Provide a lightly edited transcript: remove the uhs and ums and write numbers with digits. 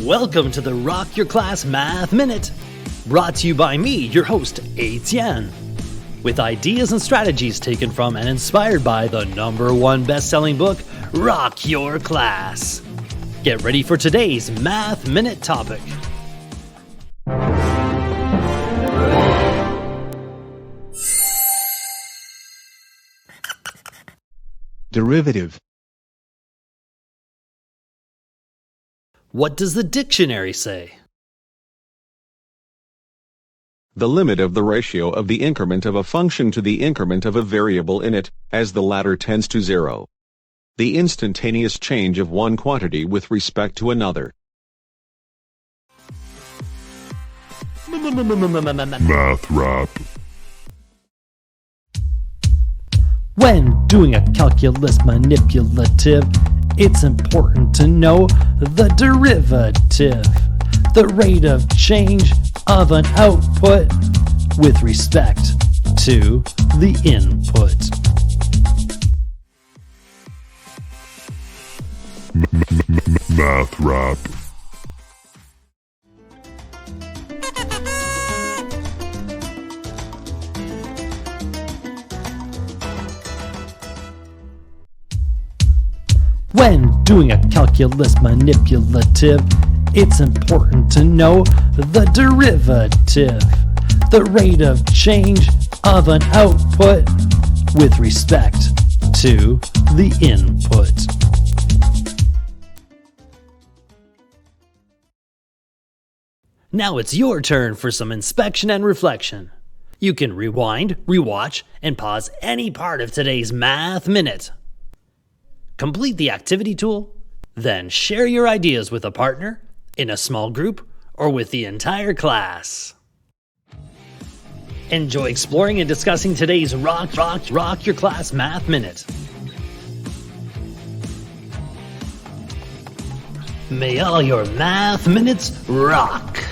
Welcome to the Rock Your Class Math Minute, brought to you by me, your host, Etienne, with ideas and strategies taken from and inspired by the #1 best-selling book, Rock Your Class. Get ready for today's Math Minute topic. Derivative. What does the dictionary say? The limit of the ratio of the increment of a function to the increment of a variable in it, as the latter tends to zero. The instantaneous change of one quantity with respect to another. Math rap. When doing a calculus manipulative, it's important to know the derivative, the rate of change of an output with respect to the input. Math rap. When doing a calculus manipulative, it's important to know the derivative, the rate of change of an output with respect to the input. Now it's your turn for some inspection and reflection. You can rewind, rewatch, and pause any part of today's Math Minute. Complete the activity tool, then share your ideas with a partner, in a small group, or with the entire class. Enjoy exploring and discussing today's Rock Your Class Math Minute. May all your math minutes rock!